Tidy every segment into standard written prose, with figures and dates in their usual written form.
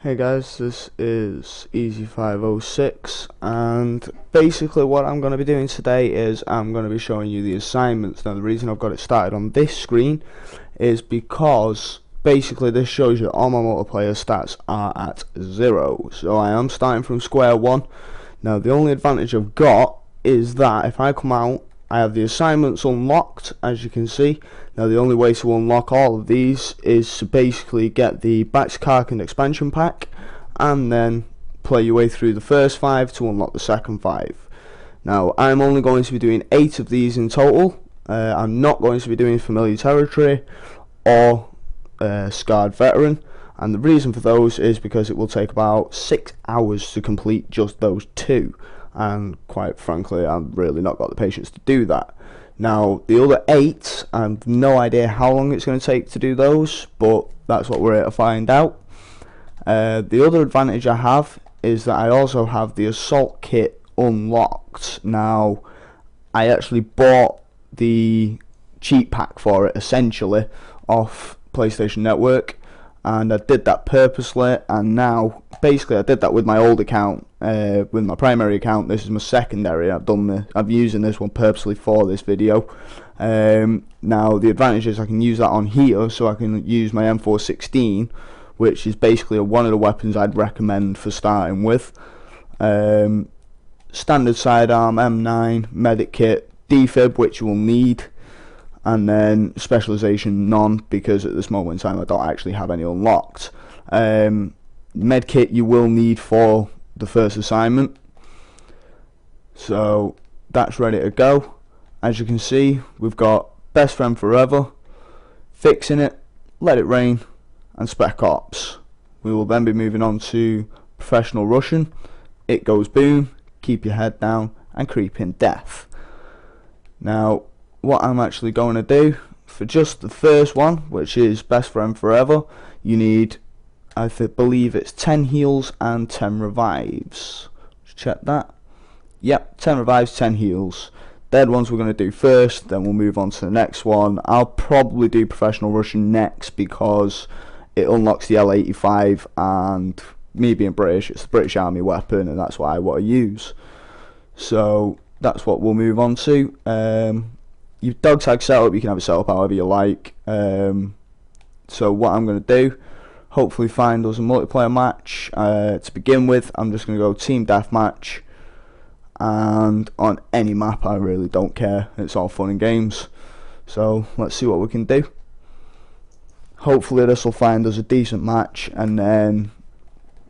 Hey guys, this is Easy506, and basically what I'm going to be doing today is I'm going to be showing you the assignments. Now the reason I've got it started on this screen is because basically this shows you all my multiplayer stats are at 0, so I am starting from square one. Now the only advantage I've got is that if I come out, I have the assignments unlocked, as you can see. Now the only way to unlock all of these is to basically get the Baxkarkand expansion pack and then play your way through the first 5 to unlock the second 5. Now I'm only going to be doing 8 of these in total. I'm not going to be doing Familiar Territory or Scarred Veteran, and the reason for those is because it will take about 6 hours to complete just those 2, and quite frankly I've really not got the patience to do that. Now the other 8, I have no idea how long it's going to take to do those, but that's what we're here to find out. The other advantage I have is that I also have the assault kit unlocked. Now I actually bought the cheat pack for it essentially off PlayStation Network, and I did that purposely, and now basically I did that with my old account, with my primary account. This is my secondary. I'm using this one purposely for this video. Now the advantage is I can use that on here, so I can use my M416, which is basically one of the weapons I'd recommend for starting with. Standard sidearm, M9, medic kit, defib, which you will need, and then specialization none, because at this moment in time I don't actually have any unlocked. Med kit you will need for the first assignment, so that's ready to go. As you can see, we've got Best Friend Forever, Fixing It, Let It Rain, and Spec Ops. We will then be moving on to Professional Russian, It Goes Boom, Keep Your Head Down, and Creeping Death. Now what I'm actually going to do for just the first one, which is Best Friend Forever, you need, I believe it's 10 heals and 10 revives. Let's check that. Yep, 10 revives, 10 heals. They're the ones we're going to do first, then we'll move on to the next one. I'll probably do Professional Russian next because it unlocks the L85, and me being British, it's the British Army weapon, and that's what I want to use. So that's what we'll move on to. Your dog tag setup, you can have it set up however you like. So what I'm going to do, hopefully find us a multiplayer match. To begin with, I'm just going to go team deathmatch, and on any map I really don't care, it's all fun and games. So let's see what we can do. Hopefully this will find us a decent match, and then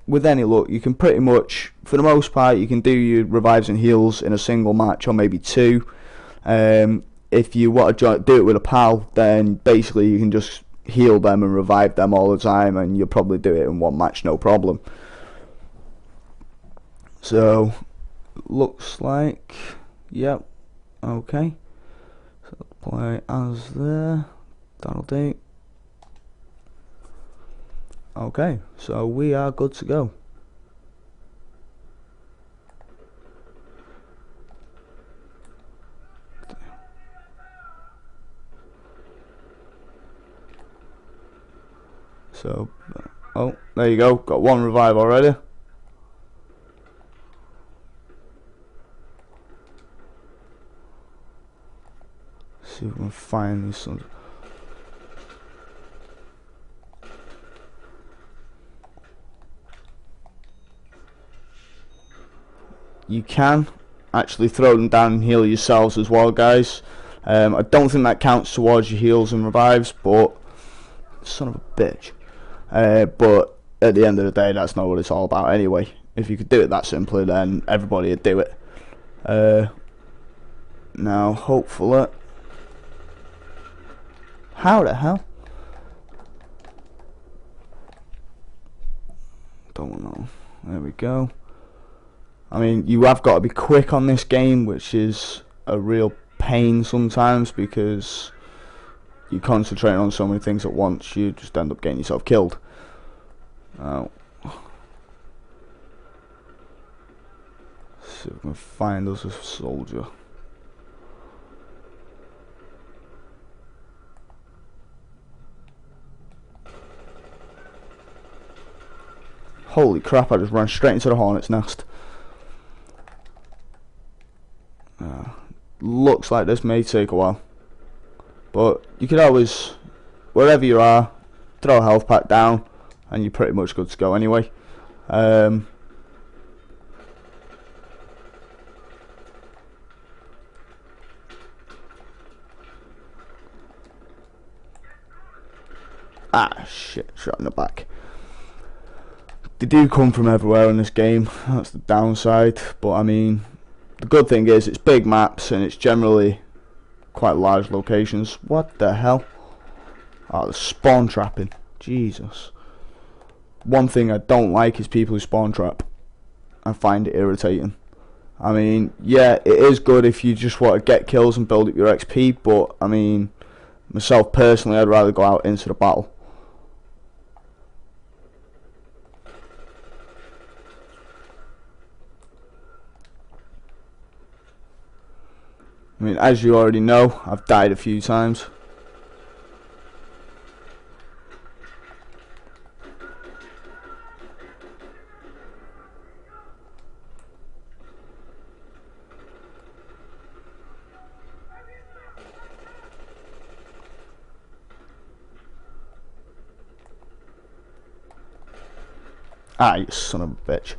with any luck you can pretty much, for the most part, you can do your revives and heals in a single match or maybe 2. If you want to do it with a pal, then basically you can just heal them and revive them all the time, and you'll probably do it in one match no problem. So looks like, yep, okay, so play as there, that'll do. Okay, so we are good to go. So, oh, there you go, got 1 revive already. See if we can find these ones. You can actually throw them down and heal yourselves as well, guys. I don't think that counts towards your heals and revives, but son of a bitch. But at the end of the day, that's not what it's all about anyway. If you could do it that simply, then everybody would do it. Now hopefully, how the hell? Don't know. There we go. I mean, you have got to be quick on this game, which is a real pain sometimes because you concentrate on so many things at once, you just end up getting yourself killed. See if we can find us a soldier. Holy crap, I just ran straight into the hornet's nest. Looks like this may take a while, but you could always, wherever you are, throw a health pack down and you're pretty much good to go anyway. Ah shit, shot in the back. They do come from everywhere in this game, that's the downside, but I mean, the good thing is it's big maps and it's generally quite large locations. What the hell? Oh, the spawn trapping. Jesus. One thing I don't like is people who spawn trap. I find it irritating. I mean, yeah, it is good if you just want to get kills and build up your XP, but I mean, myself personally, I'd rather go out into the battle. I mean, as you already know, I've died a few times. Ah, you son of a bitch.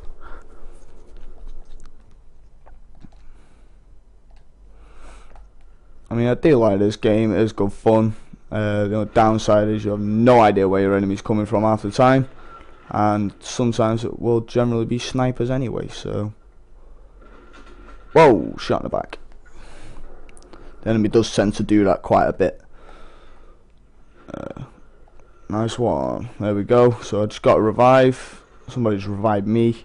I mean, I do like this game, it is good fun. The only downside is you have no idea where your enemy's coming from half the time, and sometimes it will generally be snipers anyway, so... Whoa, shot in the back. The enemy does tend to do that quite a bit. Nice one, there we go. So I just got a revive, somebody's revived me.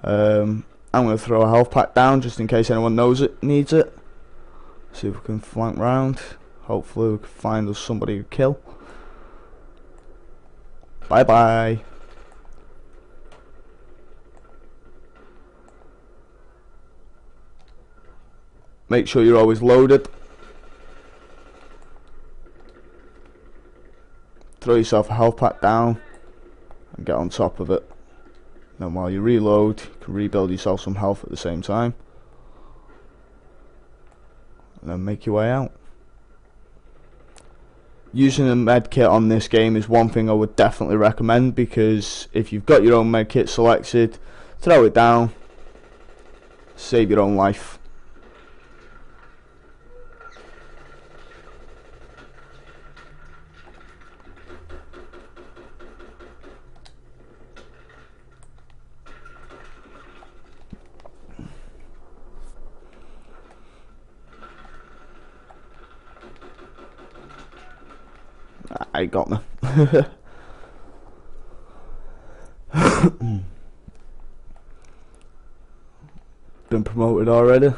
I'm going to throw a health pack down just in case anyone needs it. See if we can flank round. Hopefully we can find us somebody to kill. Bye bye. Make sure you're always loaded. Throw yourself a health pack down and get on top of it. Then while you reload, you can rebuild yourself some health at the same time. And then make your way out. Using a med kit on this game is one thing I would definitely recommend, because if you've got your own med kit selected, throw it down, save your own life. I got me. Been promoted already.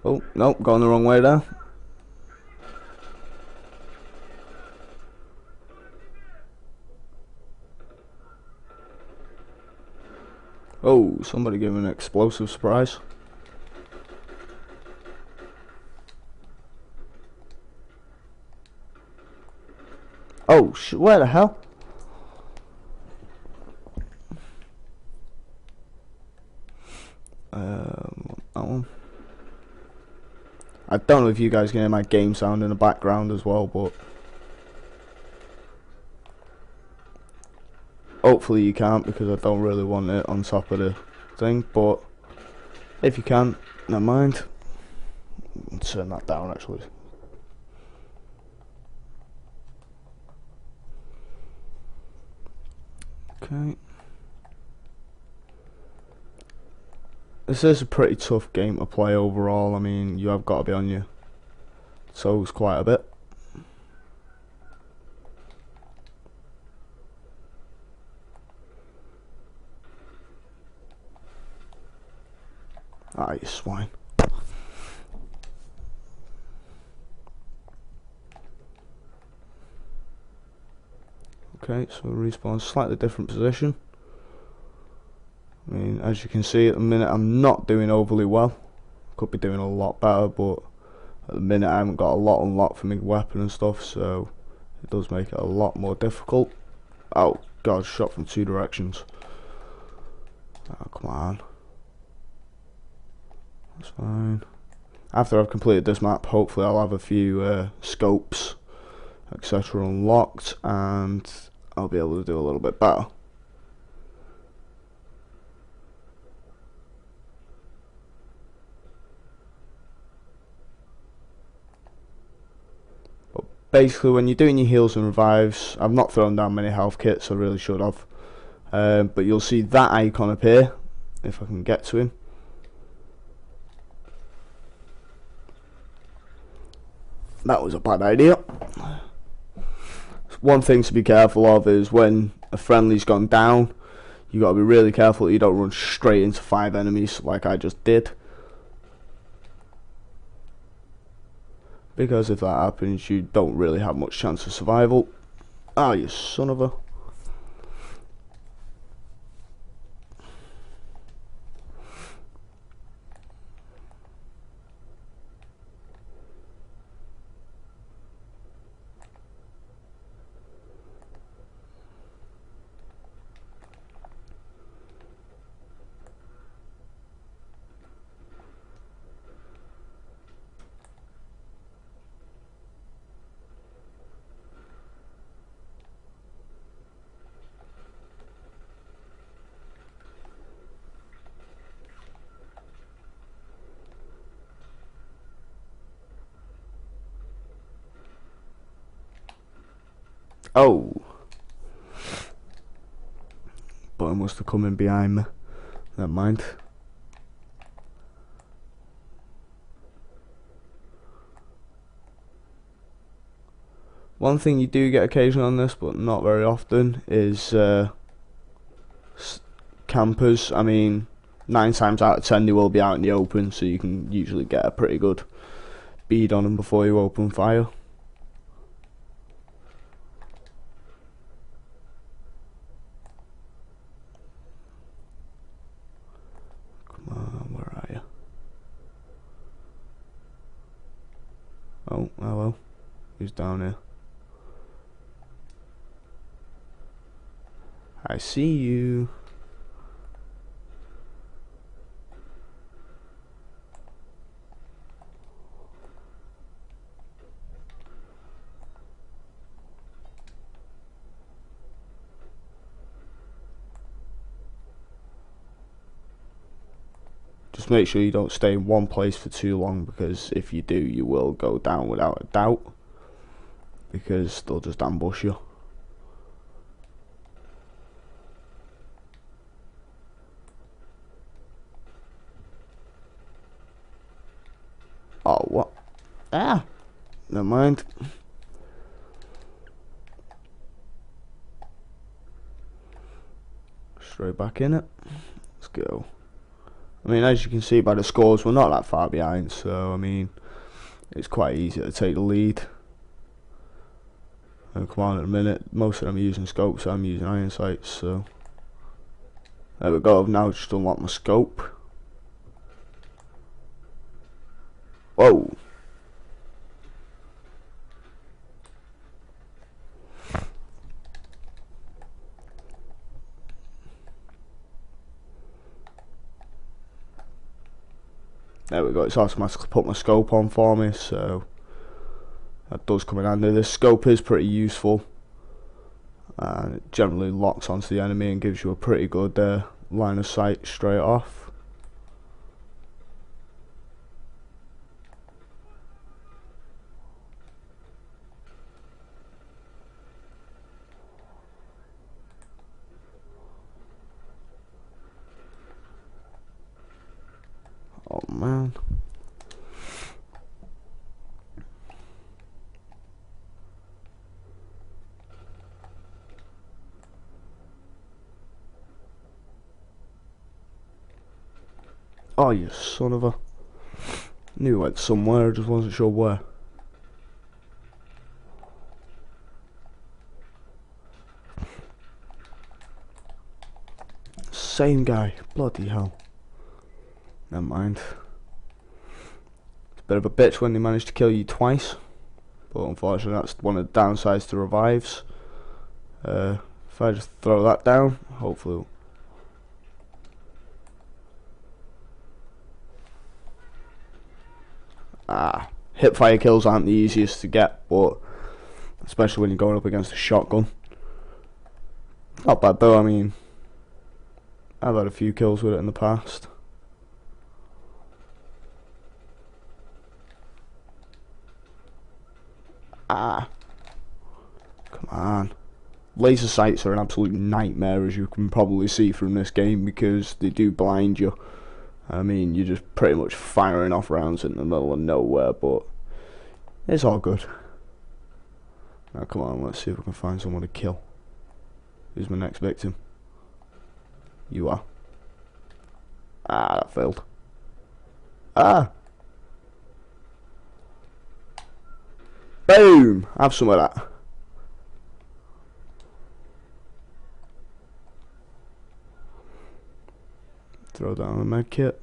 Oh, no, going the wrong way there. Oh, somebody gave me an explosive surprise. Oh shit, where the hell? That one. I don't know if you guys can hear my game sound in the background as well, but hopefully you can't, because I don't really want it on top of the thing, but if you can, never mind. I'll turn that down actually. Okay. This is a pretty tough game to play overall. I mean, you have got to be on your toes quite a bit. Ah, you swine. Okay, so respawn slightly different position. I mean, as you can see at the minute I'm not doing overly well. Could be doing a lot better, but at the minute I haven't got a lot unlocked for my weapon and stuff, so it does make it a lot more difficult. Oh god, shot from two directions. Oh, come on. That's fine. After I've completed this map, hopefully I'll have a few scopes, etc. unlocked, and I'll be able to do a little bit better. But basically, when you're doing your heals and revives, I've not thrown down many health kits, I really should have. But you'll see that icon appear, if I can get to him. That was a bad idea. One thing to be careful of is when a friendly's gone down, you got to be really careful that you don't run straight into 5 enemies like I just did. Because if that happens, you don't really have much chance of survival. Ah, you son of a... Oh. But I must have come in behind me. Never mind. One thing you do get occasionally on this, but not very often, is campers. I mean, 9 times out of 10 they will be out in the open, so you can usually get a pretty good bead on them before you open fire. Come on, where are you? Oh, hello. Who's down here? I see you. Just make sure you don't stay in one place for too long, because if you do, you will go down without a doubt, because they'll just ambush you. Oh, what? Ah! Never mind. Straight back in it. Let's go. I mean, as you can see by the scores, we're not that far behind, so I mean, it's quite easy to take the lead. And come on, in a minute, most of them are using scopes, so I'm using iron sights, so there we go. I've now just unlocked my scope. Whoa. There we go, it's automatically put my scope on for me, so that does come in handy. This scope is pretty useful, and it generally locks onto the enemy and gives you a pretty good line of sight straight off. Oh man. Oh, you son of a... Knew it went somewhere, I just wasn't sure where. Same guy, bloody hell. Never mind. It's a bit of a bitch when they manage to kill you twice, but unfortunately that's one of the downsides to revives. If I just throw that down, hopefully. Hip fire kills aren't the easiest to get, but especially when you're going up against a shotgun. Not bad though, I mean, I've had a few kills with it in the past. Come on. Laser sights are an absolute nightmare, as you can probably see from this game, because they do blind you. I mean, you're just pretty much firing off rounds in the middle of nowhere, but it's all good. Now come on, let's see if we can find someone to kill. Who's my next victim? You are. That failed. Boom! Have some of that. Throw down a med kit.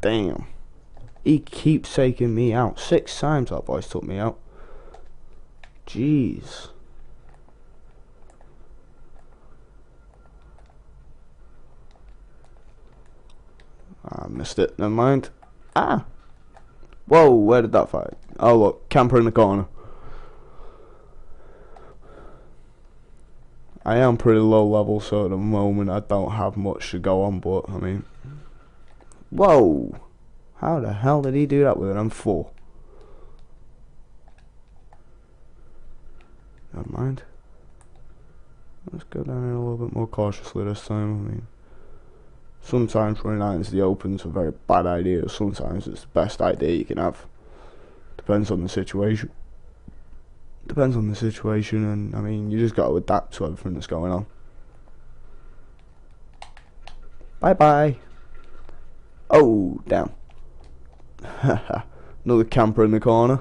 Damn. He keeps taking me out. 6 times that boy's took me out. Jeez. I missed it. Never mind. Whoa, where did that fight? Oh look, camper in the corner. I am pretty low level, so at the moment I don't have much to go on, but I mean... Whoa! How the hell did he do that with an M4? Never mind. Let's go down here a little bit more cautiously this time. I mean, sometimes running out into the open is a very bad idea. Sometimes it's the best idea you can have. Depends on the situation. Depends on the situation, and I mean, you just got to adapt to everything that's going on. Bye bye. Oh, damn. Another camper in the corner.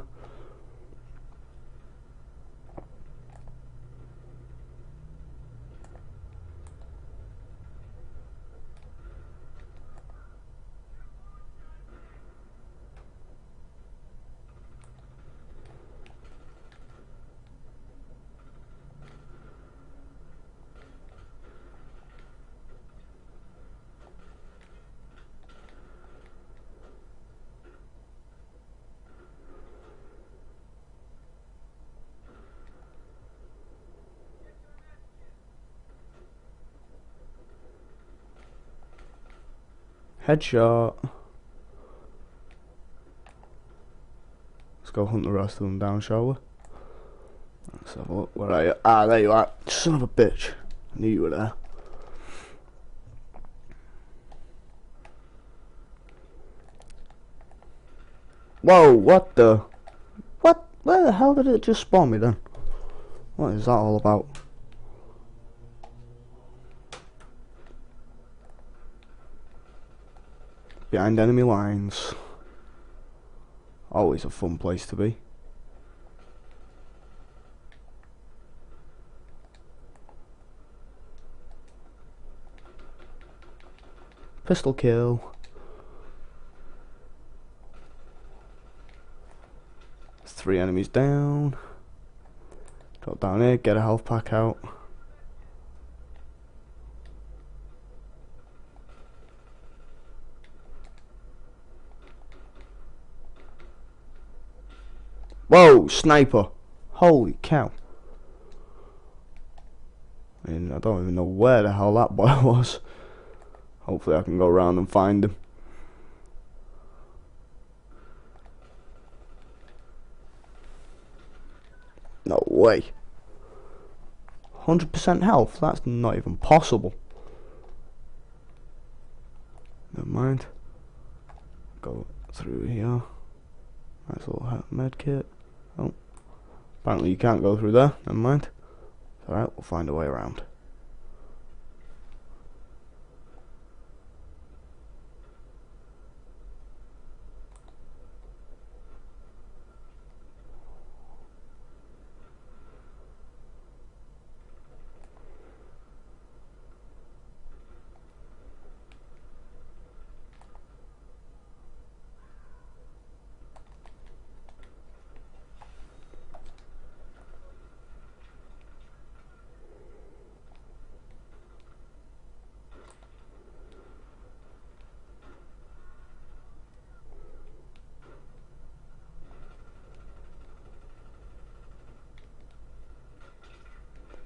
Headshot. Let's go hunt the rest of them down, shall we? Let's have a look. Where are you? There you are. Son of a bitch. I knew you were there. Whoa, what the? What? Where the hell did it just spawn me then? What is that all about? Behind enemy lines. Always a fun place to be. Pistol kill. There's 3 enemies down. Drop down here, get a health pack out. Whoa, sniper. Holy cow. I mean, I don't even know where the hell that boy was. Hopefully I can go around and find him. No way. 100% health? That's not even possible. Never mind. Go through here. Nice little med kit. Oh. Apparently you can't go through there. Never mind. Alright, we'll find a way around.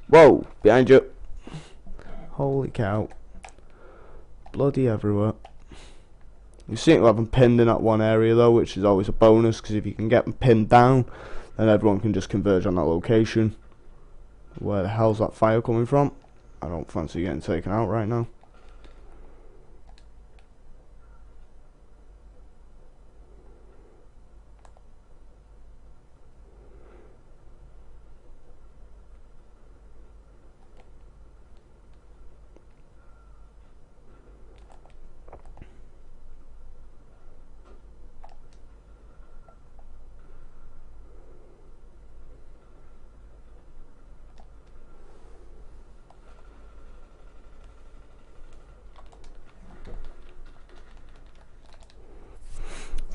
Whoa, behind you. Holy cow. Bloody everywhere. You seem to have them pinned in that one area though, which is always a bonus, because if you can get them pinned down, then everyone can just converge on that location. Where the hell's that fire coming from? I don't fancy getting taken out right now.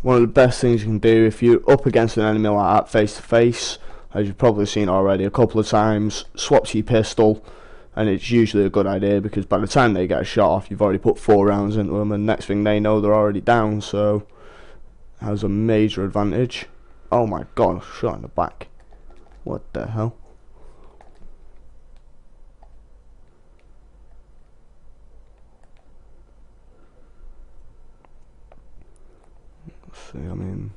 One of the best things you can do if you're up against an enemy like that face to face, as you've probably seen already a couple of times, swap to your pistol, and it's usually a good idea because by the time they get a shot off, you've already put 4 rounds into them, and next thing they know, they're already down. So it has a major advantage. Oh my god, shot in the back. What the hell? See, I mean,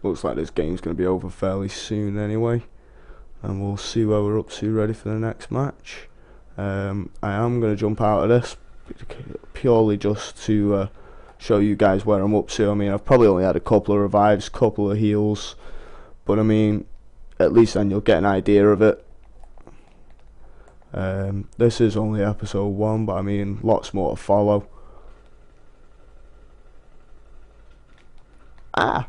looks like this game's going to be over fairly soon anyway, and we'll see where we're up to ready for the next match. I am going to jump out of this purely just to show you guys where I'm up to. I mean, I've probably only had a couple of revives, couple of heals, but I mean, at least then you'll get an idea of it. This is only episode 1, but I mean, lots more to follow. Ah!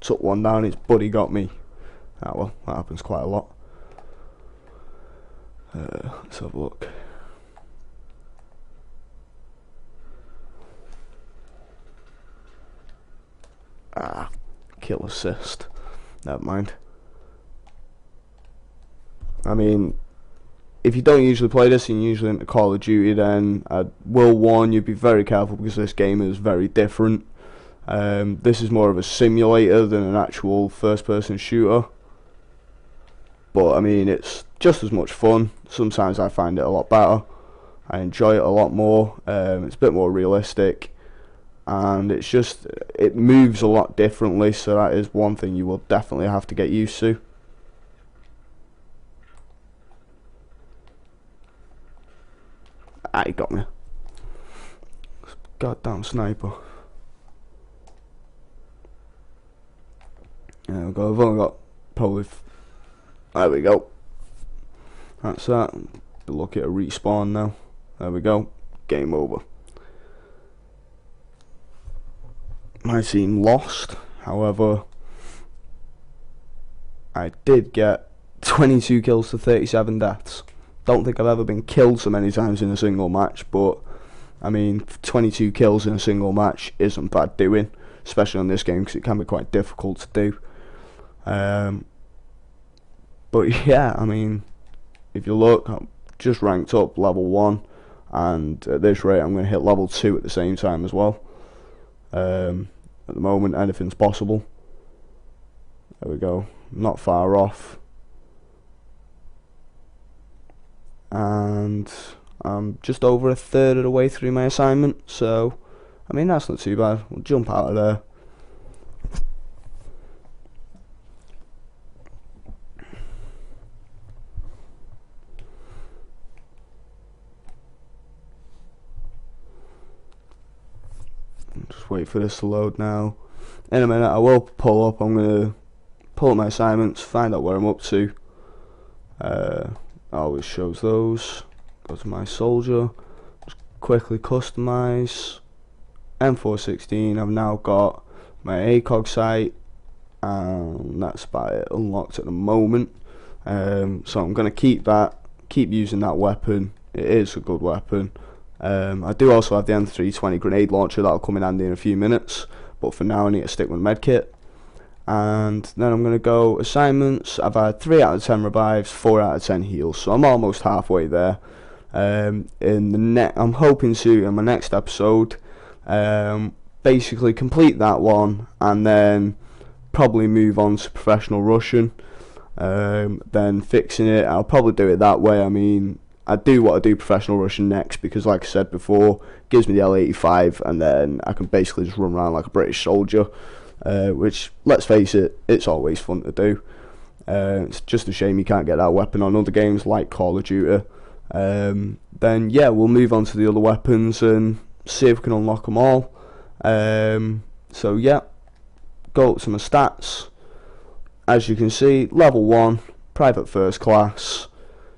Took one down, his buddy got me. Ah well, that happens quite a lot. Let's have a look. Ah, kill assist. Never mind. I mean, if you don't usually play this and you're usually into Call of Duty, then I will warn you, be very careful because this game is very different. This is more of a simulator than an actual first-person shooter, but I mean, it's just as much fun. Sometimes I find it a lot better. I enjoy it a lot more. It's a bit more realistic, and it's just, it moves a lot differently, so that is one thing you will definitely have to get used to. Ah, he got me. Goddamn sniper. There we go, I've only got probably, there we go. That's that. Look at a respawn now. There we go. Game over. My team lost, however, I did get 22 kills to 37 deaths. Don't think I've ever been killed so many times in a single match, but I mean, 22 kills in a single match isn't bad doing, especially on this game because it can be quite difficult to do. But yeah, I mean, if you look, I'm just ranked up level 1, and at this rate I'm going to hit level 2 at the same time as well. At the moment, anything's possible. There we go, not far off. And I'm just over a third of the way through my assignment, so I mean, that's not too bad. We'll jump out of there. Just wait for this to load now. In a minute I will pull up. I'm going to pull up my assignments, find out where I'm up to. Always shows those. Go to my soldier, just quickly customize. M416, I've now got my ACOG sight, and that's about it unlocked at the moment. So I'm going to keep using that weapon. It is a good weapon. I do also have the M320 grenade launcher that'll come in handy in a few minutes, but for now I need to stick with medkit. And then I'm going to go assignments. I've had 3 out of 10 revives, 4 out of 10 heals, so I'm almost halfway there. I'm hoping to, in my next episode, basically complete that one and then probably move on to professional Russian. then fixing it. I'll probably do it that way. I mean, I do want to do professional Russian next because, like I said before, it gives me the L85, and then I can basically just run around like a British soldier, which, let's face it, it's always fun to do. It's just a shame you can't get that weapon on other games like Call of Duty. Then yeah, we'll move on to the other weapons and see if we can unlock them all. So yeah, go up to my stats. As you can see, level 1, private first class,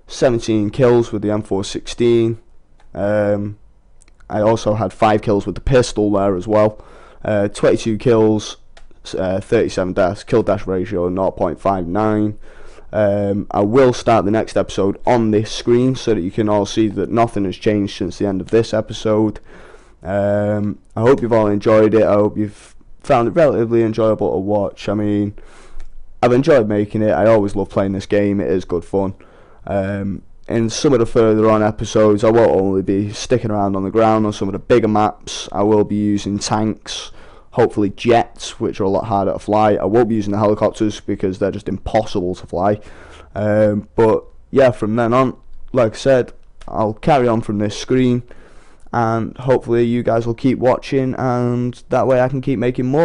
17 kills with the M416. I also had 5 kills with the pistol there as well. 22 kills, 37 deaths, kill death ratio 0.59. I will start the next episode on this screen so that you can all see that nothing has changed since the end of this episode. I hope you've all enjoyed it. I hope you've found it relatively enjoyable to watch. I mean, I've enjoyed making it. I always love playing this game. It is good fun. In some of the further on episodes, I won't only be sticking around on the ground on some of the bigger maps. I will be using tanks, hopefully jets, which are a lot harder to fly. I won't be using the helicopters because they're just impossible to fly. But yeah, from then on, like I said, I'll carry on from this screen, and hopefully you guys will keep watching, and that way I can keep making more.